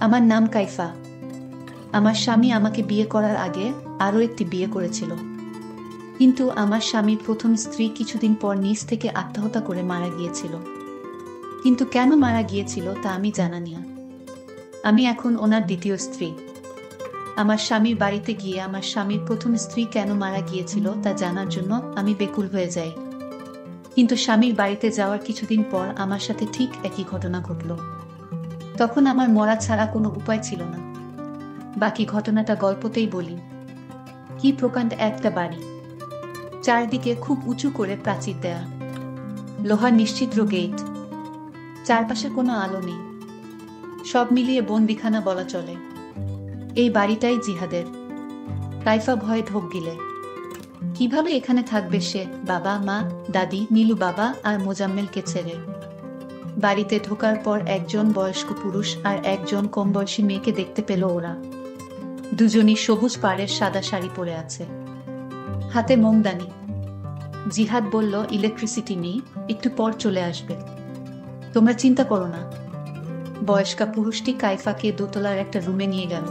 আমার নাম কাইফা। আমার স্বামী আমাকে বিয়ে করার আগে আরও একটি বিয়ে করেছিল, কিন্তু আমার স্বামীর প্রথম স্ত্রী কিছুদিন পর নিজ থেকে আত্মহত্যা করে মারা গিয়েছিল। কিন্তু কেন মারা গিয়েছিল তা আমি জানি না। আমি এখন ওনার দ্বিতীয় স্ত্রী। আমার স্বামীর বাড়িতে গিয়ে আমার স্বামীর প্রথম স্ত্রী কেন মারা গিয়েছিল তা জানার জন্য আমি বেকুল হয়ে যাই। কিন্তু স্বামীর বাড়িতে যাওয়ার কিছুদিন পর আমার সাথে ঠিক একই ঘটনা ঘটল। তখন আমার মরা ছাড়া কোনো উপায় ছিল না। বাকি ঘটনাটা গল্পতেই বলি। কি প্রকাণ্ড একটা বাড়ি, চারদিকে খুব উঁচু করে প্রাচীর দেয়া, লোহার নিশ্চিদ্র গেট, চারপাশে কোনো আলো নেই, সব মিলিয়ে বন্দিখানা বলা চলে। এই বাড়িটাই জিহাদের। কাইফা ভয়ে ঢোক গিলে। কিভাবে এখানে থাকবে সে, বাবা মা, দাদি, নীলু বাবা আর মোজাম্মেলকে ছেড়ে? বাড়িতে ঢোকার পর একজন বয়স্ক পুরুষ আর একজন কম বয়সী মেয়েকে দেখতে পেল ওরা। দুজনই সবুজ পাড়ের সাদা শাড়ি পরে আছে, হাতে মোমদানি। জিহাদ বলল, ইলেকট্রিসিটি নেই, একটু পর চলে আসবে, তোমরা চিন্তা করো না। বয়স্কা পুরুষটি কাইফাকে দোতলার একটা রুমে নিয়ে গেল।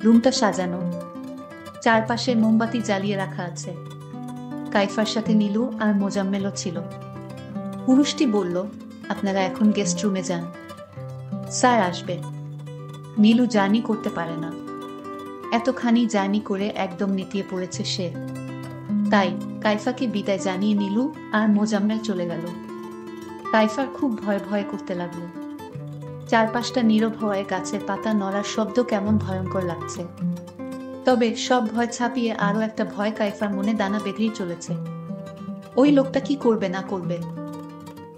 রুমটা সাজানো, চারপাশে মোমবাতি জ্বালিয়ে রাখা আছে। কাইফার সাথে নীলু আর মোজাম্মেলও ছিল। পুরুষটি বলল, আপনারা এখন গেস্ট রুমে যান, স্যার আসবে। নীলু জার্নি করতে পারে না, এতখানি জার্নি করে একদম নেতিয়ে পড়েছে সে। তাই কাইফাকে বিদায় জানিয়ে নীলু আর মোজাম্মেল চলে গেল। কাইফার খুব ভয় ভয় করতে লাগলো। চারপাশটা নীরব হওয়ায় গাছের পাতা নড়ার শব্দ কেমন ভয়ঙ্কর লাগছে। তবে সব ভয় ছাপিয়ে আরো একটা ভয় কাইফার মনে দানা বেঁধেই চলেছে। ওই লোকটা কি করবে না করবে,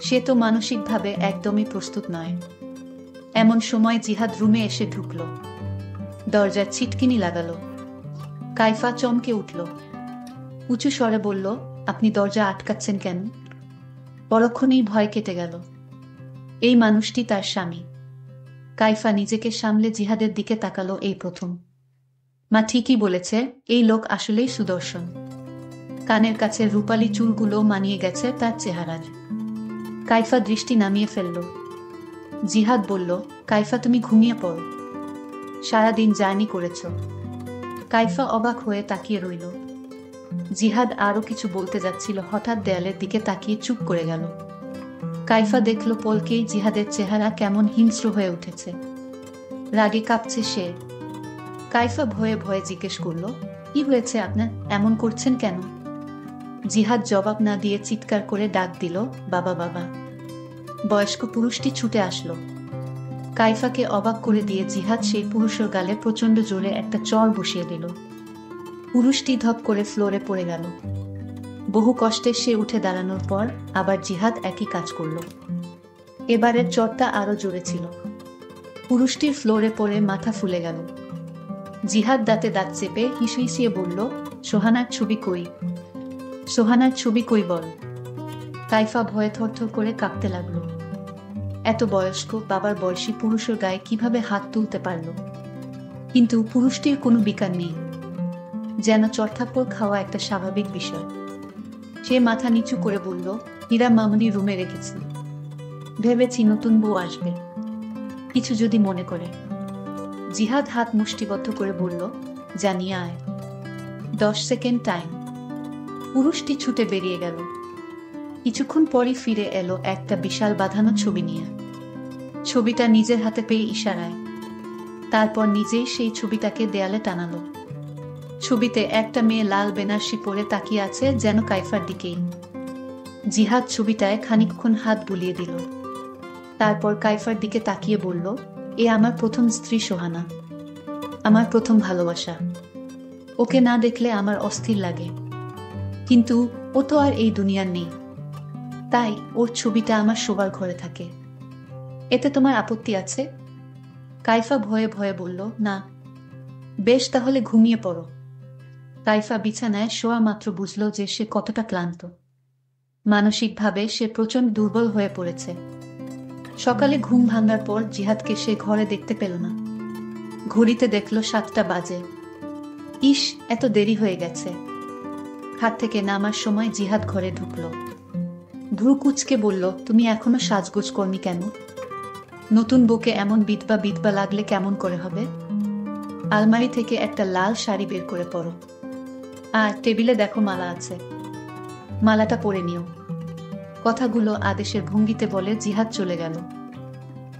সে তো মানসিকভাবে একদমই প্রস্তুত নয়। এমন সময় জিহাদ রুমে এসে ঢুকল, দরজার ছিটকিনি লাগালো। কাইফা চমকে উঠল, উঁচু স্বরে বলল, আপনি দরজা আটকাচ্ছেন কেন? পরক্ষণেই ভয় কেটে গেল। এই মানুষটি তার স্বামী। কাইফা নিজেকে সামলে জিহাদের দিকে তাকালো। এই প্রথম। মা ঠিকই বলেছে, এই লোক আসলেই সুদর্শন। কানের কাছে রূপালী চুলগুলো মানিয়ে গেছে তার চেহারার। কাইফা দৃষ্টি নামিয়ে ফেলল। জিহাদ বলল, কাইফা তুমি ঘুমিয়ে পড়ো, সারাদিন জার্নি করেছ। কাইফা অবাক হয়ে তাকিয়ে রইল। জিহাদ আরো কিছু বলতে যাচ্ছিল, হঠাৎ দেয়ালের দিকে তাকিয়ে চুপ করে গেল। কাইফা দেখল পলকেই জিহাদের চেহারা কেমন হিংস্র হয়ে উঠেছে, রাগে কাঁপছে সে। কাইফা ভয়ে ভয়ে জিজ্ঞেস করল, কি হয়েছে আপনার, এমন করছেন কেন? জিহাদ জবাব না দিয়ে চিৎকার করে ডাক দিল, বাবা বাবা। বয়স্ক পুরুষটি ছুটে আসলো। কাইফাকে অবাক করে দিয়ে জিহাদ সেই পুরুষের গালে প্রচন্ড জোরে একটা চড় বসিয়ে দিল। পুরুষটি ধপ করে ফ্লোরে পড়ে গেল। বহু কষ্টে সে উঠে দাঁড়ানোর পর আবার জিহাদ একই কাজ করল। এবারের চড়টা আরো জোরে ছিল। পুরুষটির ফ্লোরে পড়ে মাথা ফুলে গেল। জিহাদ দাঁতে দাঁত চেপে হিসিয়ে বলল, সোহানার ছবি কই, সোহানার ছবি কই বল। কাইফা ভয়ে থরথর করে কাঁপতে লাগলো। এত বয়স্ক বাবার বয়সী পুরুষের গায়ে কিভাবে হাত তুলতে পারল? কিন্তু পুরুষটির কোনো বিকার নেই, যেন চড়থাপ্পড় খাওয়া একটা স্বাভাবিক বিষয়। সে মাথা নিচু করে বলল, হীরা মামুনি রুমে রেখেছি, ভেবেছি নতুন বউ আসবে, কিছু যদি মনে করে। জিহাদ হাত মুষ্টিবদ্ধ করে বলল, জানিয়ে আয়, 10 সেকেন্ড টাইম। পুরুষটি ছুটে বেরিয়ে গেল। কিছুক্ষণ পরই ফিরে এলো একটা বিশাল বাঁধানো ছবি নিয়ে। ছবিটা নিজের হাতে পেয়ে ইশারায়, তারপর নিজেই সেই ছবিটাকে দেয়ালে টানালো। ছবিতে একটা মেয়ে লাল বেনারসি পরে তাকিয়ে আছে, যেন কাইফার দিকেই। জিহাদ ছবিটায় খানিকক্ষণ হাত বুলিয়ে দিল, তারপর কাইফার দিকে তাকিয়ে বলল, এ আমার প্রথম স্ত্রী সোহানা, আমার প্রথম ভালোবাসা। ওকে না দেখলে আমার অস্থির লাগে, কিন্তু ও তো আর এই দুনিয়ার নেই, তাই ওর ছবিটা আমার শোবার ঘরে থাকে। এতে তোমার আপত্তি আছে? কাইফা ভয়ে ভয়ে বলল, না। বেশ, তাহলে ঘুমিয়ে পড়ো। কাইফা বিছানায় শোয়া মাত্র বুঝল যে সে কতটা ক্লান্ত। মানসিকভাবে সে প্রচণ্ড দুর্বল হয়ে পড়েছে। সকালে ঘুম ভাঙার পর জিহাদকে সে ঘরে দেখতে পেল না। ঘড়িতে দেখল 7টা বাজে। ইস, এত দেরি হয়ে গেছে। খাট থেকে নামার সময় জিহাদ ঘরে ঢুকল। ভ্রু কুঁচকে বলল, তুমি এখনো সাজগোজ করনি কেন? নতুন বউকে এমন বিধবা বিধবা লাগলে কেমন করে হবে? আলমারি থেকে একটা লাল শাড়ি বের করে পরো, আর টেবিলে দেখো মালা আছে, মালাটা পরে নিও। কথাগুলো আদেশের ভঙ্গিতে বলে জিহাদ চলে গেল।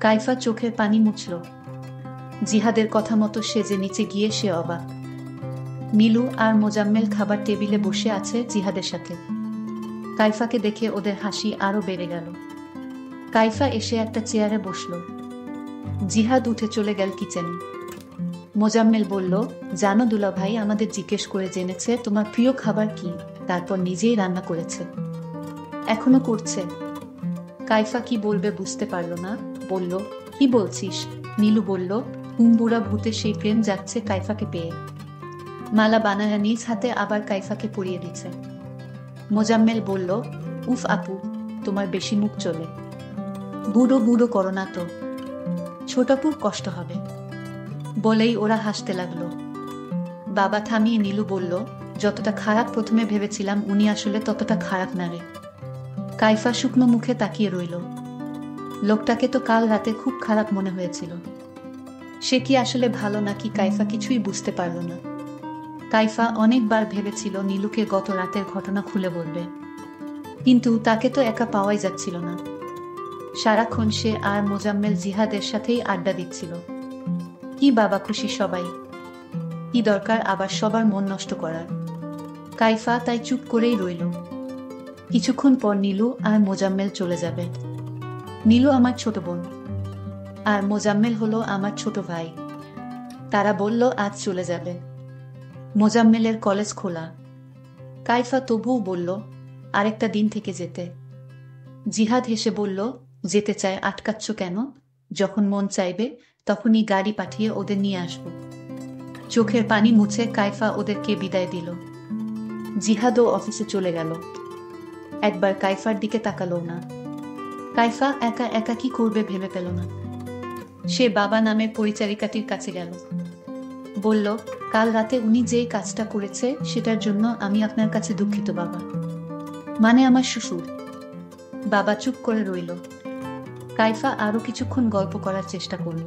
কাইফা চোখের পানি মুছল। জিহাদের কথা মতো সেজে নিচে গিয়ে সে অবাক। নীলু আর মোজাম্মেল খাবার টেবিলে বসে আছে জিহাদের সাথে। কাইফাকে দেখে ওদের হাসি আরো বেড়ে গেল। কাইফা এসে একটা চেয়ারে বসল। জিহাদ উঠে চলে গেল কিচেনে। মোজাম্মেল বলল, জানো দুলা ভাই আমাদের জিজ্ঞেস করে জেনেছে তোমার প্রিয় খাবার কি, তারপর নিজেই রান্না করেছে, এখনো করছে। কাইফা কি বলবে বুঝতে পারল না, বলল, কি বলছিস? নীলু বলল, বুড়া ভূতে সেই প্রেম যাচ্ছে কাইফাকে পেয়ে। মালা বানায়া নিজ হাতে আবার কাইফাকে পরিয়ে দিচ্ছে। মোজাম্মেল বলল, উফ আপু, তোমার বেশি মুখ চলে, বুড়ো বুড়ো করো না তো, ছোটাপুর কষ্ট হবে। বলেই ওরা হাসতে লাগলো। বাবা থামিয়ে নীলু বলল, যতটা খারাপ প্রথমে ভেবেছিলাম উনি আসলে ততটা খারাপ না রে। কাইফা শুকনো মুখে তাকিয়ে রইল। লোকটাকে তো কাল রাতে খুব খারাপ মনে হয়েছিল। সে কি আসলে ভালো নাকি কাইফা কিছুই বুঝতে পারল না। কাইফা অনেকবার ভেবেছিল নীলুকে গত রাতের ঘটনা খুলে বলবে, কিন্তু তাকে তো একা পাওয়াই যাচ্ছিল না। সারাক্ষণ সে আর মোজাম্মেল জিহাদের সাথেই আড্ডা দিচ্ছিল। কি বাবা খুশি সবাই, কি দরকার আবার সবার মন নষ্ট করার। কাইফা তাই চুপ করেই রইল। কিছুক্ষণ পর নীলু আর মোজাম্মেল চলে যাবে। নীলু আমার ছোট বোন, আর মোজাম্মেল হলো আমার ছোট ভাই। তারা বলল আজ চলে যাবে। মোজাম্মেলের কলেজ খোলা। কাইফা তবুও বলল, আরেকটা দিন থেকে যেতে। জিহাদ হেসে বলল, যেতে চায় আটকাচ্ছ কেন? যখন মন চাইবে তখনই গাড়ি পাঠিয়ে ওদের নিয়ে আসব। চোখের পানি মুছে কাইফা ওদেরকে বিদায় দিল। জিহাদও অফিসে চলে গেল। একবার কাইফার দিকে তাকালো না। কাইফা একা একা কি করবে ভেবে পেল না। সে বাবা নামের পরিচারিকাটির কাছে গেল। বলল, কাল রাতে উনি যেই কাজটা করেছে সেটার জন্য আমি আপনার কাছে দুঃখিত বাবা। মানে আমার শ্বশুর। বাবা চুপ করে রইল। কাইফা আরো কিছুক্ষণ গল্প করার চেষ্টা করল,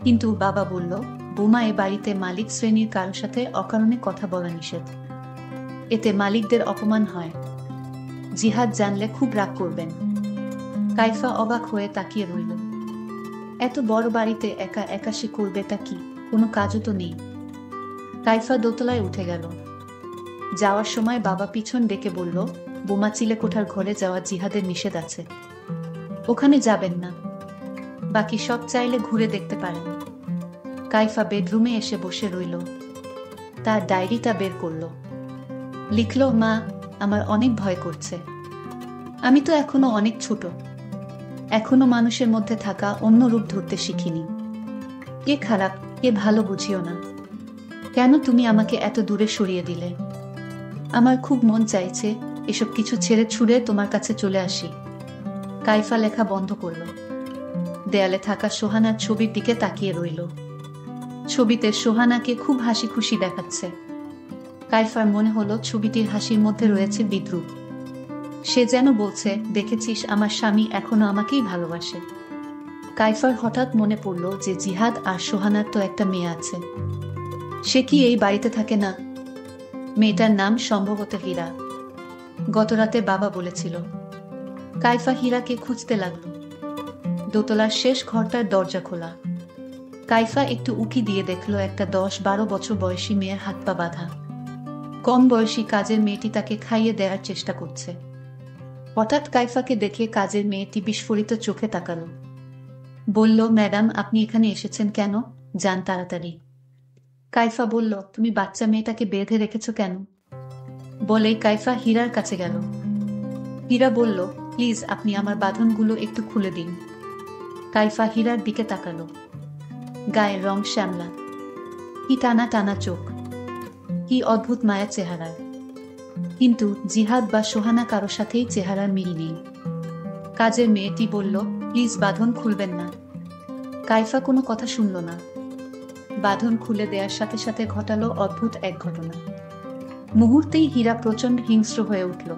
কিন্তু বাবা বলল, বোমা এ বাড়িতে মালিক শ্রেণীর কারোর সাথে অকারণে কথা বলা নিষেধ। এতে মালিকদের অপমান হয়। জিহাদ জানলে খুব রাগ করবেন। কাইফা অবাক হয়ে তাকিয়ে রইল। এত বড় বাড়িতে একা একা সে করবেটা কি? কোনো কাজও তো নেই। কাইফা দোতলায় উঠে গেল। যাওয়ার সময় বাবা পিছন ডেকে বলল, বোমা চিলেকোঠার ঘরে যাওয়া জিহাদের নিষেধ আছে, ওখানে যাবেন না। বাকি সব চাইলে ঘুরে দেখতে পারেন। কাইফা বেডরুমে এসে বসে রইল। তার ডায়েরিটা বের করল। লিখল, মা, আমার অনেক ভয় করছে। আমি তো এখনো অনেক ছোট, এখনো মানুষের মধ্যে থাকা অন্য রূপ ধরতে শিখিনি। কে খারাপ কে ভালো বুঝিও না। কেন তুমি আমাকে এত দূরে সরিয়ে দিলে? আমার খুব মন চাইছে এসব কিছু ছেড়ে ছুড়ে তোমার কাছে চলে আসি। কাইফা লেখা বন্ধ করল। দেয়ালে থাকা সোহানার ছবির দিকে তাকিয়ে রইল। ছবিতে সোহানাকে খুব হাসি খুশি দেখাচ্ছে। কাইফার মনে হলো ছবিটির হাসির মধ্যে রয়েছে বিদ্রুপ। সে যেন বলছে, দেখেছিস আমার স্বামী এখনো আমাকেই ভালোবাসে। কাইফার হঠাৎ মনে পড়ল যে জিহাদ আর সোহানার তো একটা মেয়ে আছে। সে কি এই বাড়িতে থাকে না? মেয়েটার নাম সম্ভবত হীরা। গতরাতে বাবা বলেছিল। কাইফা হীরাকে খুঁজতে লাগলো। দোতলার শেষ ঘরটার দরজা খোলা। কাইফা একটু উকি দিয়ে দেখল একটা 10-12 বছর বয়সী মেয়ের হাত পা বাঁধা। কম বয়সী কাজের মেয়েটি তাকে খাইয়ে দেওয়ার চেষ্টা করছে। হঠাৎ কাইফাকে দেখে কাজের মেয়েটি বিস্ফোরিত চোখে তাকালো। বলল, ম্যাডাম, আপনি এখানে এসেছেন কেন? যান তাড়াতাড়ি। কাইফা বলল, তুমি বাচ্চা মেয়েটাকে বেঁধে রেখেছ কেন? বলেই কাইফা হীরার কাছে গেল। হীরা বলল, প্লিজ আপনি আমার বাঁধনগুলো একটু খুলে দিন। কাইফা হীরার দিকে তাকালো। গায়ের রং শ্যামলা, কি টানা টানা চোখ, কি অদ্ভুত মায়া চেহারায়। কিন্তু জিহাদ বা সোহানা কারো সাথেই চেহারার মিল নেই। কাজের মেয়েটি বলল, প্লিজ বাঁধন খুলবেন না। কাইফা কোনো কথা শুনল না। বাঁধন খুলে দেওয়ার সাথে সাথে ঘটালো অদ্ভুত এক ঘটনা। মুহূর্তেই হীরা প্রচণ্ড হিংস্র হয়ে উঠল।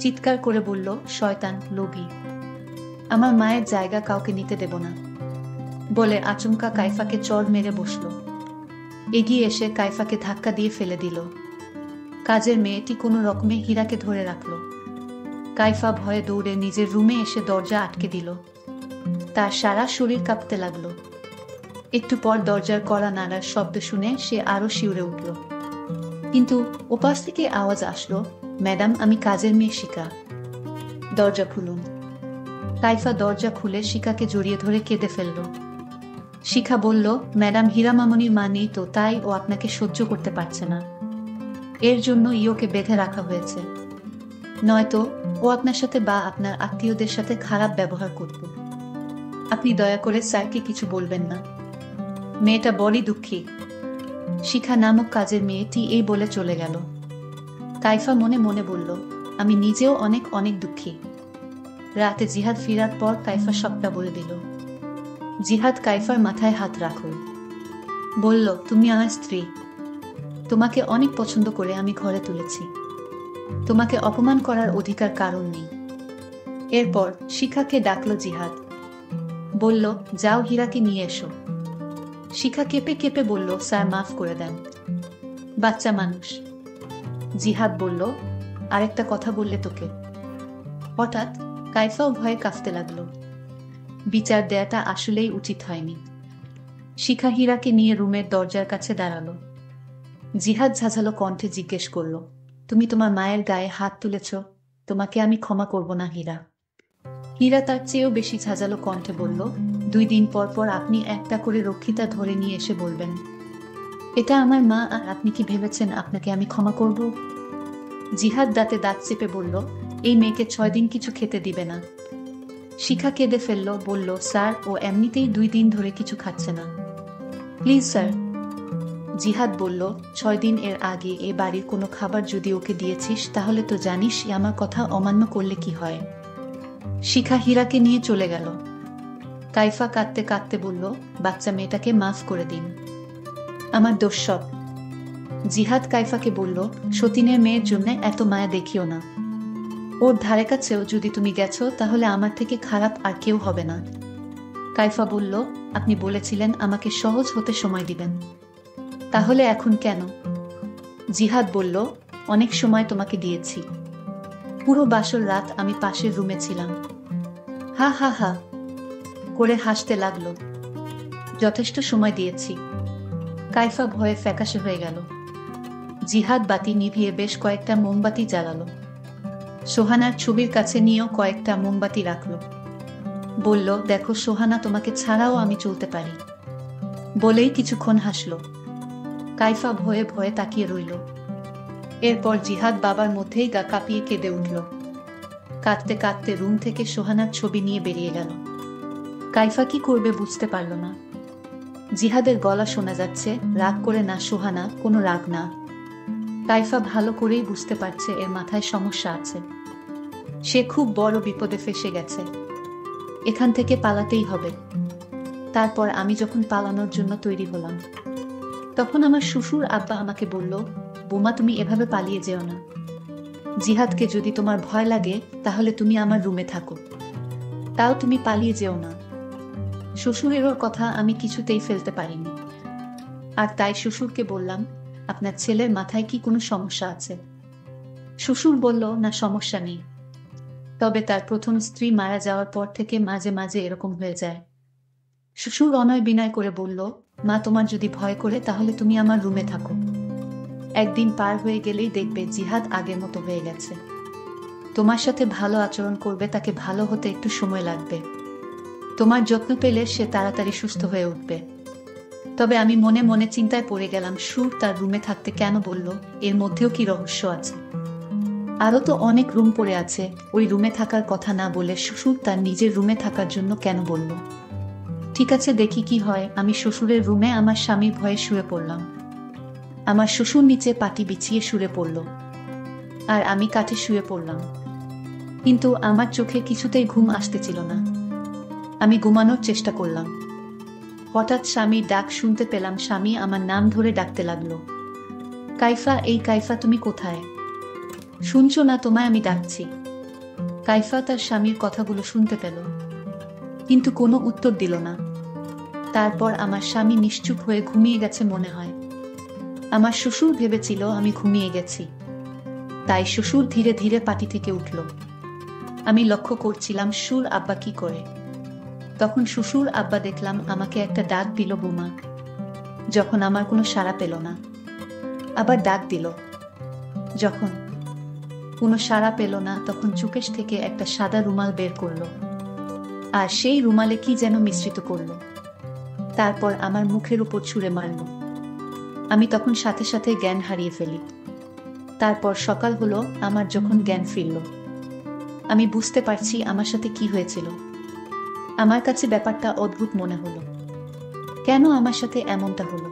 চিৎকার করে বলল, শয়তান, লোভী। আমার মায়ের জায়গা কাউকে নিতে দেব না বলে আচমকা কাইফাকে চড় মেরে বসল। এগিয়ে এসে কাইফাকে ধাক্কা দিয়ে ফেলে দিল। কাজের মেয়েটি কোনো রকমে হীরাকে ধরে রাখল। কাইফা ভয়ে দৌড়ে নিজের রুমে এসে দরজা আটকে দিল। তার সারা শরীর কাঁপতে লাগলো। একটু পর দরজার কড়া নাড়ার শব্দ শুনে সে আরো শিউরে উঠল। কিন্তু ওপাশ থেকে আওয়াজ আসলো, ম্যাডাম, আমি কাজের মেয়ে শিখা, দরজা খুলুন। কাইফা দরজা খুলে শিখাকে জড়িয়ে ধরে কেঁদে ফেলল। শিখা বলল, ম্যাডাম, হীরা মামনির মা নেই তো, তাই ও আপনাকে সহ্য করতে পারছে না। এর জন্য ওকে বেঁধে রাখা হয়েছে, নয়তো ও আপনার সাথে বা আপনার আত্মীয়দের সাথে খারাপ ব্যবহার করত। আপনি দয়া করে স্যারকে কিছু বলবেন না। মেয়েটা বড়ই দুঃখী। শিখা নামক কাজের মেয়েটি এই বলে চলে গেল। কাইফা মনে মনে বলল, আমি নিজেও অনেক অনেক দুঃখী। রাতে জিহাদ ফিরার পর কাইফা সবটা বলে দিল। জিহাদ কাইফার মাথায় হাত রাখল। বলল, তুমি আমার স্ত্রী। তোমাকে অনেক পছন্দ করে আমি ঘরে তুলেছি। তোমাকে অপমান করার অধিকার কারণ নেই। এরপর শিখাকে ডাকল জিহাদ। বলল, যাও হীরাকে নিয়ে এসো। শিখা কেঁপে কেঁপে বলল, স্যার, মাফ করে দেন, বাচ্চা মানুষ। জিহাদ বলল, আরেকটা কথা বললে তোকে। হঠাৎ কাইফাও ভয়ে কাঁপতে লাগলো। বিচার দেয়াটা আসলেই উচিত হয়নি। শিখা হীরাকে নিয়ে রুমের দরজার কাছে দাঁড়ালো। জিহাদ ঝাঁঝালো কণ্ঠে জিজ্ঞেস করল, তুমি তোমার মায়ের গায়ে হাত তুলেছ, তোমাকে আমি ক্ষমা করব না হীরা। হীরা তার চেয়েও বেশি ঝাঁঝালো কণ্ঠে বলল, 2 দিন পর পর আপনি একটা করে রক্ষিতা ধরে নিয়ে এসে বলবেন এটা আমার মা, আর আপনি কি ভেবেছেন আপনাকে আমি ক্ষমা করব? জিহাদ দাঁতে দাঁত চেপে বলল, এই মেয়েকে 6 দিন কিছু খেতে দিবে না। শিখা কেঁদে ফেলল, বলল, স্যার, ও এমনিতেই 2 দিন ধরে কিছু খাচ্ছে না, প্লিজ স্যার। জিহাদ বলল, 6 দিন এর আগে এ বাড়ির কোনো খাবার যদি ওকে দিয়েছিস, তাহলে তো জানিস আমার কথা অমান্য করলে কি হয়। শিখা হীরাকে নিয়ে চলে গেল। কাইফা কাঁদতে কাঁদতে বলল, বাচ্চা মেয়েটাকে মাফ করে দিন, আমার দোষ সব। জিহাদ কাইফাকে বলল, সতীনের মেয়ের জন্য এত মায়া দেখিও না। ওর ধারে কাছেও যদি তুমি গেছো, তাহলে আমার থেকে খারাপ আর কেউ হবে না। কাইফা বলল, আপনি বলেছিলেন আমাকে সহজ হতে সময় দিবেন, তাহলে এখন কেন? জিহাদ বলল, অনেক সময় তোমাকে দিয়েছি। পুরো বাসর রাত আমি পাশের রুমে ছিলাম। হা হা হা করে হাসতে লাগলো। যথেষ্ট সময় দিয়েছি। কাইফা ভয়ে ফ্যাকাশে হয়ে গেল। জিহাদ বাতি নিভিয়ে বেশ কয়েকটা মোমবাতি জ্বালালো। সোহানার ছবির কাছে নিয়েও কয়েকটা মোমবাতি রাখলো। বলল, দেখো সোহানা, তোমাকে ছাড়াও আমি চলতে পারি। বলেই কিছুক্ষণ হাসলো। কাইফা ভয়ে ভয়ে তাকিয়ে রইল। এরপর জিহাদ বাবার মধ্যেই গা কাঁপিয়ে কেঁদে উঠল। কাঁদতে কাঁদতে রুম থেকে সোহানার ছবি নিয়ে বেরিয়ে গেল। কাইফা কি করবে বুঝতে পারল না। জিহাদের গলা শোনা যাচ্ছে, রাগ করে না সোহানা, কোনো রাগ না। কাইফা ভালো করেই বুঝতে পারছে এর মাথায় সমস্যা আছে। সে খুব বড় বিপদে ফেসে গেছে। এখান থেকে পালাতেই হবে। তারপর আমি যখন পালানোর জন্য তৈরি হলাম, তখন আমার শ্বশুর আব্বা আমাকে বলল, বোমা, তুমি এভাবে পালিয়ে যেও না। জিহাদকে যদি তোমার ভয় লাগে, তাহলে তুমি আমার রুমে থাকো, তাও তুমি পালিয়ে যেও না। শ্বশুরেরও কথা আমি কিছুতেই ফেলতে পারিনি। আর তাই শ্বশুরকে বললাম, আপনার ছেলের মাথায় কি কোনো সমস্যা আছে? শ্বশুর বলল, না, সমস্যা নেই, তবে তার প্রথম স্ত্রী মারা যাওয়ার পর থেকে মাঝে মাঝে এরকম হয়ে যায়। শ্বশুর অনয় বিনয় করে বলল, মা, তোমার যদি ভয় করে, তাহলে তুমি আমার রুমে থাকো। একদিন পার হয়ে গেলেই দেখবে জিহাদ আগের মতো হয়ে গেছে। তোমার সাথে ভালো আচরণ করবে, তাকে ভালো হতে একটু সময় লাগবে। তোমার যত্ন পেলে সে তাড়াতাড়ি সুস্থ হয়ে উঠবে। তবে আমি মনে মনে চিন্তায় পড়ে গেলাম, সুর তার রুমে থাকতে কেন বলল? এর মধ্যেও কি রহস্য আছে? আরও তো অনেক রুম পড়ে আছে। ওই রুমে থাকার কথা না বলে শ্বশুর তার নিজের রুমে থাকার জন্য কেন বলল? ঠিক আছে, দেখি কি হয়। আমি শ্বশুরের রুমে আমার স্বামীর ভয়ে শুয়ে পড়লাম। আমার শ্বশুর নিচে পাটি বিছিয়ে শুয়ে পড়ল, আর আমি কাঠে শুয়ে পড়লাম। কিন্তু আমার চোখে কিছুতেই ঘুম আসতেছিল না। আমি ঘুমানোর চেষ্টা করলাম। হঠাৎ স্বামীর ডাক শুনতে পেলাম। স্বামী আমার নাম ধরে ডাকতে লাগলো, কাইফা, এই কাইফা, তুমি কোথায়? শুনছো না? তোমায় আমি ডাকছি। কাইফা তার স্বামীর কথাগুলো শুনতে পেল। কিন্তু কোনো উত্তর দিল না। তারপর আমার স্বামী নিশ্চুপ হয়ে ঘুমিয়ে গেছে মনে হয়। আমার শ্বশুর ভেবেছিল আমি ঘুমিয়ে গেছি, তাই শ্বশুর ধীরে ধীরে পাটি থেকে উঠল। আমি লক্ষ্য করছিলাম শ্বশুর আব্বা কি করে। তখন শ্বশুর আব্বা দেখলাম আমাকে একটা ডাক দিল, বৌমা। যখন আমার কোনো সাড়া পেল না, আবার ডাক দিল। যখন কোনো সাড়া পেল না, তখন চুকেশ থেকে একটা সাদা রুমাল বের করলো, আর সেই রুমালে কি যেন মিশ্রিত করলো। তারপর আমার মুখের উপর ছুঁড়ে মারল। আমি তখন সাথে সাথে জ্ঞান হারিয়ে ফেলি। তারপর সকাল হলো, আমার যখন জ্ঞান ফিরল, আমি বুঝতে পারছি আমার সাথে কি হয়েছিল। আমার কাছে ব্যাপারটা অদ্ভুত মনে হলো। কেন আমার সাথে এমনটা হলো?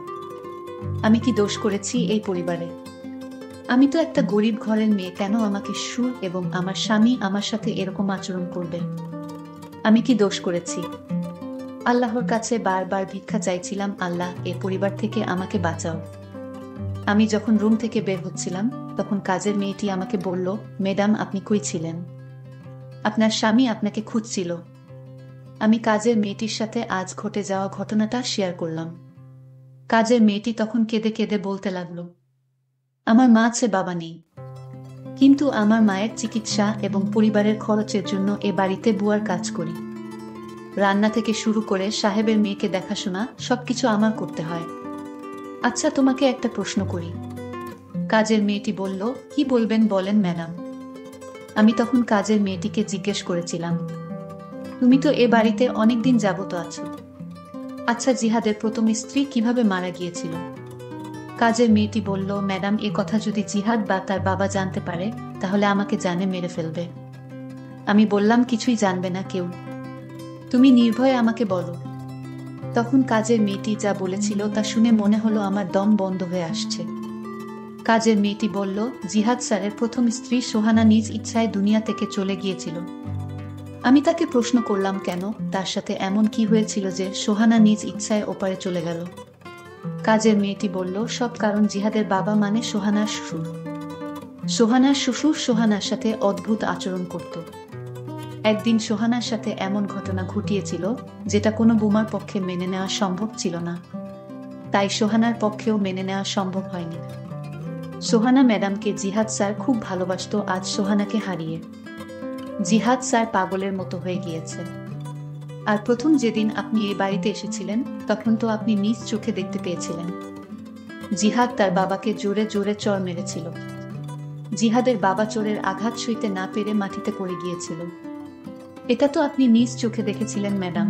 আমি কি দোষ করেছি এই পরিবারে? আমি তো একটা গরিব ঘরের মেয়ে, কেন আমাকে সুর এবং আমার স্বামী আমার সাথে এরকম আচরণ করবে? আমি কি দোষ করেছি? আল্লাহর কাছে বারবার ভিক্ষা চাইছিলাম, আল্লাহ, এ পরিবার থেকে আমাকে বাঁচাও। আমি যখন রুম থেকে বের হচ্ছিলাম, তখন কাজের মেয়েটি আমাকে বলল, ম্যাডাম, আপনি কই ছিলেন? আপনার স্বামী আপনাকে খুঁজছিল। আমি কাজের মেয়েটির সাথে আজ ঘটে যাওয়া ঘটনাটা শেয়ার করলাম। কাজের মেয়েটি তখন কেঁদে কেঁদে বলতে লাগলো, আমার মা আছে, বাবা নেই, কিন্তু আমার মায়ের চিকিৎসা এবং পরিবারের খরচের জন্য এ বাড়িতে বুয়ার কাজ করি। রান্না থেকে শুরু করে সাহেবের মেয়েকে দেখাশোনা সবকিছু আমার করতে হয়। আচ্ছা, তোমাকে একটা প্রশ্ন করি। কাজের মেয়েটি বলল, কি বলবেন বলেন ম্যাডাম। আমি তখন কাজের মেয়েটিকে জিজ্ঞেস করেছিলাম, তুমি তো এ বাড়িতে অনেকদিন যাবত আছো। আচ্ছা, জিহাদের প্রথম স্ত্রী কিভাবে মারা গিয়েছিল? কাজের মেয়েটি বলল, ম্যাডাম, এ কথা যদি জিহাদ বা তার বাবা জানতে পারে, তাহলে আমাকে জানে মেরে ফেলবে। আমি বললাম, কিছুই জানবে না কেউ, তুমি নির্ভয়ে আমাকে বলো। তখন কাজের মেয়েটি যা বলেছিল তা শুনে মনে হলো আমার দম বন্ধ হয়ে আসছে। কাজের মেয়েটি বলল, জিহাদ স্যারের প্রথম স্ত্রী সোহানা নিজ ইচ্ছায় দুনিয়া থেকে চলে গিয়েছিল। আমি তাকে প্রশ্ন করলাম, কেন, তার সাথে এমন কি হয়েছিল যে সোহানা নিজ ইচ্ছায় ওপারে চলে গেল? কাজের মেয়েটি বলল, সব কারণ জিহাদের বাবা মানে সোহানার শ্বশুর। সোহানার শ্বশুর সোহানার সাথে অদ্ভুত আচরণ করত। একদিন সোহানার সাথে এমন ঘটনা ঘটিয়েছিল যেটা কোনো বোমার পক্ষে মেনে নেওয়া সম্ভব ছিল না, তাই সোহানার পক্ষেও মেনে নেওয়া সম্ভব হয়নি। সোহানা ম্যাডামকে জিহাদ স্যার খুব ভালোবাসত, আজ সোহানাকে হারিয়ে জিহাদ স্যার পাগলের মতো হয়ে গিয়েছে। আর প্রথম যেদিন আপনি এই বাড়িতে এসেছিলেন, তখন তো আপনি নিজ চোখে দেখতে পেয়েছিলেন জিহাদ তার বাবাকে জোরে জোরে চড় মেরেছিল। জিহাদের বাবা চোরের আঘাত সইতে না পেরে মাটিতে পড়ে গিয়েছিল। এটা তো আপনি নিজ চোখে দেখেছিলেন ম্যাডাম।